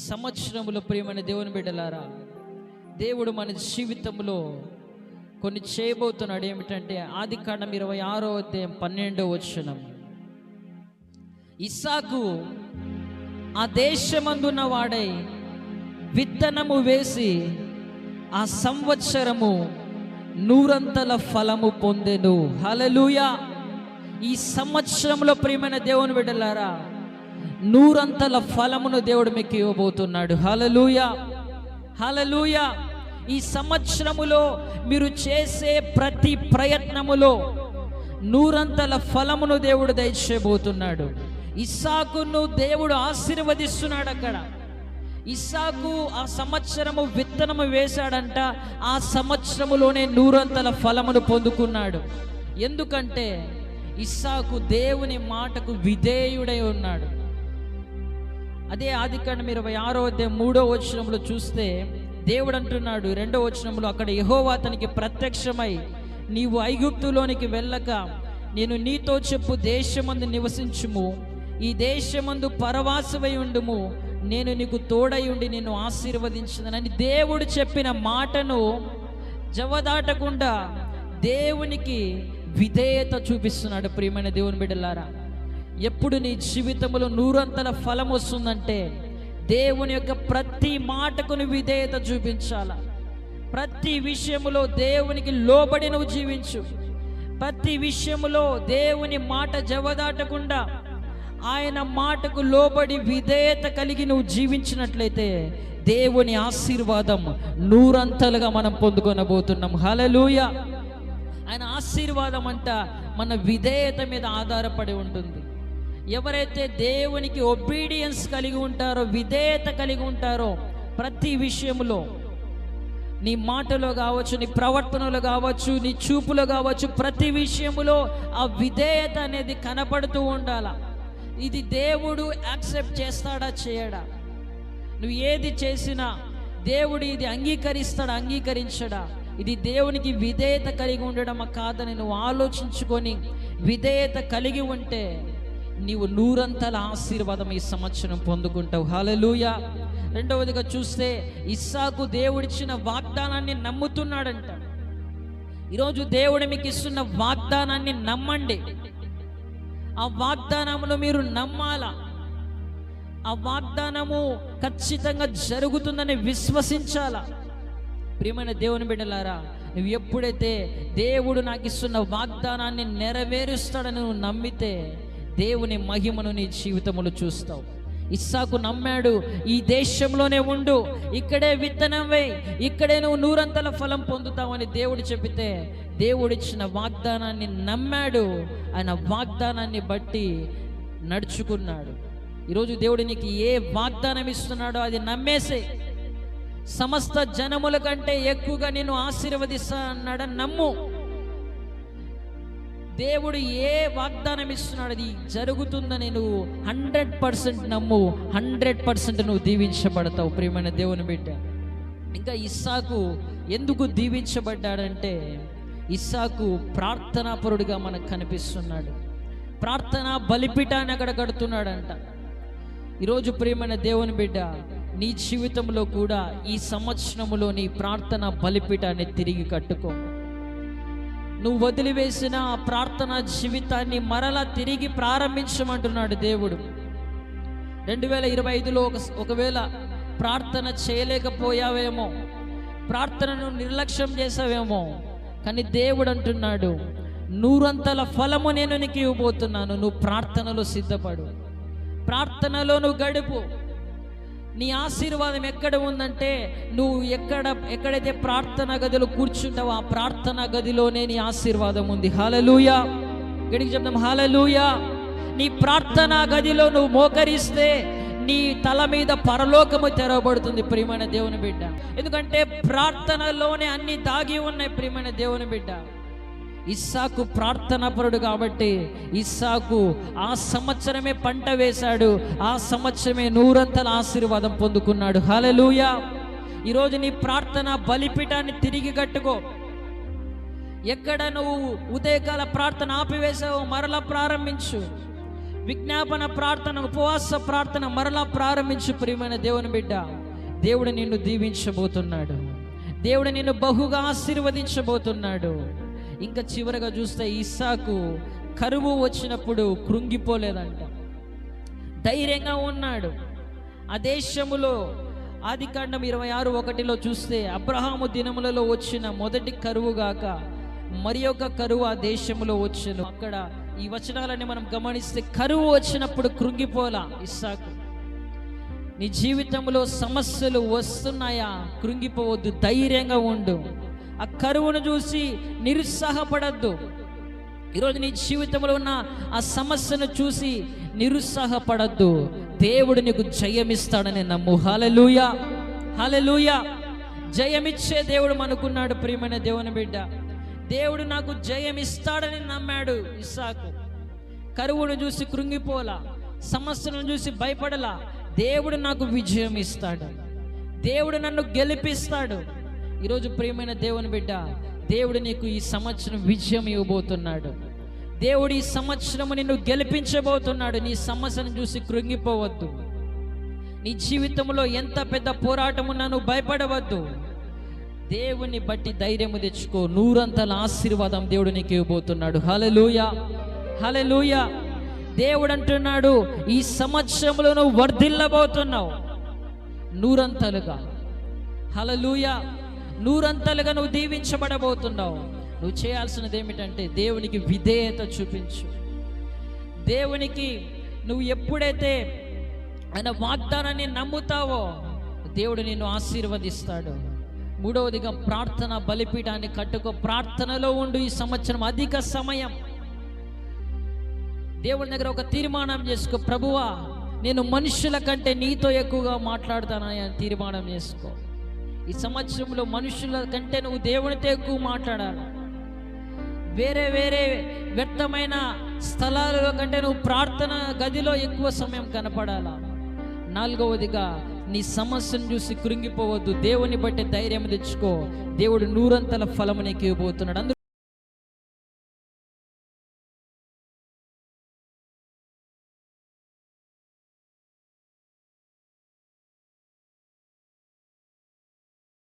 సంవత్సరములో ప్రియమైన దేవుని బిడ్డలారా, దేవుడు మన జీవితంలో కొన్ని చేయబోతున్నాడు. ఏమిటంటే ఆదికాండం 26వ అధ్యాయం 12వ వచనం. ఇస్సాకు ఆ దేశమందున్న వాడై విత్తనము వేసి ఆ సంవత్సరము 100 ఫలము పొందెను. హల్లెలూయా. ఈ సంవత్సరంలో ప్రియమైన దేవుని బిడ్డలారా, 100 ఫలమును దేవుడు మీకు ఇవ్వబోతున్నాడు. హల్లెలూయా, హల్లెలూయా. ఈ సంవత్సరములో మీరు చేసే ప్రతి ప్రయత్నములో 100 ఫలమును దేవుడు దయచేయబోతున్నాడు. ఇస్సాకును దేవుడు ఆశీర్వదిస్తున్నాడు. అక్కడ ఇస్సాకు ఆ సంవత్సరము విత్తనము వేశాడంట, ఆ సంవత్సరములోనే 100 ఫలమును పొందుకున్నాడు. ఎందుకంటే ఇస్సాకు దేవుని మాటకు విధేయుడై ఉన్నాడు. అదే ఆదికాండం 26వ అధ్యాయం 3వ వచనంలో చూస్తే దేవుడు అంటున్నాడు 2వ వచనంలో, అక్కడ యెహోవా అతనికి ప్రత్యక్షమై, నీవు ఐగుప్తులోనికి వెళ్ళక నేను నీతో చెప్పు దేశమందు నివసించుము, ఈ దేశమందు పరవాసమై ఉండుము, నేను నీకు తోడై ఉండి నిన్ను ఆశీర్వదించునని దేవుడు చెప్పిన మాటను జవదాటకుండా దేవునికి విధేయత చూపిస్తున్నాడు. ప్రియమైన దేవుని బిడ్డలారా, ఎప్పుడు నీ జీవితంలో 100 ఫలం వస్తుందంటే దేవుని యొక్క ప్రతి మాటకు నువ్వు విధేయత చూపించాలా. ప్రతి విషయములో దేవునికి లోబడి నువ్వు జీవించు. ప్రతి విషయములో దేవుని మాట జవదాటకుండా ఆయన మాటకు లోబడి విధేయత కలిగి నువ్వు జీవించినట్లయితే దేవుని ఆశీర్వాదం 100 మనం పొందుకొనబోతున్నాం. హల్లెలూయా. ఆయన ఆశీర్వాదం అంట మన విధేయత మీద ఆధారపడి ఉంటుంది. ఎవరైతే దేవునికి ఒబీడియన్స్ కలిగి ఉంటారో, విధేయత కలిగి ఉంటారో, ప్రతి విషయంలో నీ మాటలో కావచ్చు, నీ ప్రవర్తనలో కావచ్చు, నీ చూపులో కావచ్చు, ప్రతి విషయములో ఆ విధేయత అనేది కనపడుతూ ఉండాల. ఇది దేవుడు యాక్సెప్ట్ చేస్తాడా చేయడా? నువ్వు ఏది చేసినా దేవుడు ఇది అంగీకరిస్తాడా అంగీకరించడా? ఇది దేవునికి విధేయత కలిగి ఉండడమా కాదని నువ్వు ఆలోచించుకొని విధేయత కలిగి ఉంటే నీవు 100 ఆశీర్వాదం ఈ సంవత్సరం పొందుకుంటావు. హల్లెలూయా. రెండవదిగా చూస్తే ఇస్సాకు దేవుడిచ్చిన వాగ్దానాన్ని నమ్ముతున్నాడంట. ఈరోజు దేవుడు మీకు ఇస్తున్న వాగ్దానాన్ని నమ్మండి. ఆ వాగ్దానమును మీరు నమ్మాలా. ఆ వాగ్దానము ఖచ్చితంగా జరుగుతుందని విశ్వసించాలా. ప్రియమైన దేవుని బిడ్డలారా, నువ్వు ఎప్పుడైతే దేవుడు నాకు ఇస్తున్న వాగ్దానాన్ని నెరవేరుస్తాడని నువ్వు నమ్మితే దేవుని మహిమను నీ జీవితంలో చూస్తావు. ఇస్సాకు నమ్మాడు, ఈ దేశంలోనే ఉండు, ఇక్కడే విత్తనం వేయి, ఇక్కడే నువ్వు 100 ఫలం పొందుతావని దేవుడు చెప్పితే దేవుడిచ్చిన వాగ్దానాన్ని నమ్మాడు. ఆయన వాగ్దానాన్ని బట్టి నడుచుకున్నాడు. ఈరోజు దేవుడు నీకు ఏ వాగ్దానం ఇస్తున్నాడో అది నమ్మేసే. సమస్త జనముల కంటే ఎక్కువగా నేను ఆశీర్వదిస్తా అన్నాడని నమ్ము. దేవుడు ఏ వాగ్దానం ఇస్తున్నాడు అది జరుగుతుందని నువ్వు 100% నమ్ము. 100% నువ్వు దీవించబడతావు. ప్రియమైన దేవుని బిడ్డ, ఇంకా ఇస్సాకు ఎందుకు దీవించబడ్డాడంటే ఇస్సాకు ప్రార్థనాపరుడిగా మనకు కనిపిస్తున్నాడు. ప్రార్థనా బలిపీఠాన్ని అక్కడ కడుతున్నాడంట. ఈరోజు ప్రియమైన దేవుని బిడ్డ, నీ జీవితంలో కూడా ఈ సంవత్సరములో నీ ప్రార్థన బలిపీఠాన్ని తిరిగి కట్టుకో. నువ్వు వదిలివేసిన ఆ ప్రార్థనా జీవితాన్ని మరలా తిరిగి ప్రారంభించమంటున్నాడు దేవుడు. 2025లో ఒకవేళ ప్రార్థన చేయలేకపోయావేమో, ప్రార్థనను నిర్లక్ష్యం చేసావేమో, కానీ దేవుడు అంటున్నాడు 100 ఫలము నేను నీకు ఇవ్వబోతున్నాను. నువ్వు ప్రార్థనలో సిద్ధపడు, ప్రార్థనలో నువ్వు గడుపు. నీ ఆశీర్వాదం ఎక్కడ ఉందంటే నువ్వు ఎక్కడైతే ప్రార్థనా గదిలో కూర్చుంటావో ఆ ప్రార్థనా గదిలోనే నీ ఆశీర్వాదం ఉంది. హల్లెలూయా. గడికి చెప్తాం హల్లెలూయా. నీ ప్రార్థనా గదిలో నువ్వు మోకరిస్తే నీ తల మీద పరలోకము తెరవబడుతుంది. ప్రియమైన దేవుని బిడ్డ, ఎందుకంటే ప్రార్థనలోనే అన్ని దాగి ఉన్నాయి. ప్రియమైన దేవుని బిడ్డ, ఇస్సాకు ప్రార్థనాపరుడు కాబట్టి ఇస్సాకు ఆ సంవత్సరమే పంట వేశాడు, ఆ సంవత్సరమే 100 ఆశీర్వాదం పొందుకున్నాడు. హల్లెలూయా. ఈరోజు నీ ప్రార్థన బలిపీఠాన్ని తిరిగి కట్టుకో. ఎక్కడ నువ్వు ఉదయకాల ప్రార్థన ఆపివేశావో మరలా ప్రారంభించు. విజ్ఞాపన ప్రార్థన, ఉపవాస ప్రార్థన మరలా ప్రారంభించు ప్రియమైన దేవుని బిడ్డ. దేవుడు నిన్ను దీవించబోతున్నాడు. దేవుడు నిన్ను బహుగా ఆశీర్వదించబోతున్నాడు. ఇంకా చివరగా చూస్తే ఇస్సాకు కరువు వచ్చినప్పుడు కృంగిపోలేదంట, ధైర్యంగా ఉన్నాడు. ఆ దేశములో ఆదికాండం 26:1 చూస్తే అబ్రహాము దినములలో వచ్చిన మొదటి కరువు గాక మరి ఒక కరువు ఆ దేశంలో వచ్చును. అక్కడ ఈ వచనాలని మనం గమనిస్తే కరువు వచ్చినప్పుడు కృంగిపోలా ఇస్సాకు. నీ జీవితంలో సమస్యలు వస్తున్నాయా? కృంగిపోవద్దు, ధైర్యంగా ఉండు. ఆ కరువును చూసి నిరుత్సాహపడద్దు. ఈరోజు నీ జీవితంలో ఉన్న ఆ సమస్యను చూసి నిరుత్సాహపడద్దు. దేవుడు నీకు జయమిస్తాడని నమ్ము. హల్లెలూయా, హల్లెలూయా. జయమిచ్చే దేవుడు మనకున్నాడు ప్రియమైన దేవుని బిడ్డ. దేవుడు నాకు జయమిస్తాడని నమ్మాడు ఇస్సాకు. కరువును చూసి కృంగిపోలా, సమస్యను చూసి భయపడలా. దేవుడు నాకు విజయం ఇస్తాడు, దేవుడు నన్ను గెలిపిస్తాడు. ఈరోజు ప్రియమైన దేవుని బిడ్డ, దేవుడు నీకు ఈ సంవత్సరం విజయం ఇవ్వబోతున్నాడు. దేవుడు ఈ సంవత్సరం నిన్ను గెలిపించబోతున్నాడు. నీ సమస్యను చూసి కృంగిపోవద్దు. నీ జీవితంలో ఎంత పెద్ద పోరాటం ఉన్నా నువ్వు భయపడవద్దు. దేవుని బట్టి ధైర్యము తెచ్చుకో. 100 ఆశీర్వాదం దేవుడు నీకు ఇవ్వబోతున్నాడు. హల్లెలూయా, హల్లెలూయా. దేవుడు అంటున్నాడు, ఈ సంవత్సరంలో నువ్వు వర్ధిల్లబోతున్నావు 100. హల్లెలూయా. 100 నువ్వు దీవించబడబోతున్నావు. నువ్వు చేయాల్సినది ఏమిటంటే దేవునికి విధేయత చూపించు. దేవునికి నువ్వు ఎప్పుడైతే ఆయన వాగ్దానాన్ని నమ్ముతావో దేవుడు నిన్ను ఆశీర్వదిస్తాడు. 3వదిగా ప్రార్థన బలిపీఠాన్ని కట్టుకో. ప్రార్థనలో ఉండు. ఈ సంవత్సరం అధిక సమయం దేవుని దగ్గర ఒక తీర్మానం చేసుకో. ప్రభువా, నేను మనుషుల కంటే నీతో ఎక్కువగా మాట్లాడతానని తీర్మానం చేసుకో. ఈ సంవత్సరంలో మనుషుల కంటే నువ్వు దేవునితో ఎక్కువ మాట్లాడాలి. వేరే వేరే వ్యర్థమైన స్థలాల కంటే నువ్వు ప్రార్థన గదిలో ఎక్కువ సమయం కనపడాలా. 4వదిగా నీ సమస్యను చూసి కృంగిపోవద్దు. దేవుని బట్టి ధైర్యం తెచ్చుకో. దేవుడు 100 ఫలము నీకు ఇవ్వబోతున్నాడు.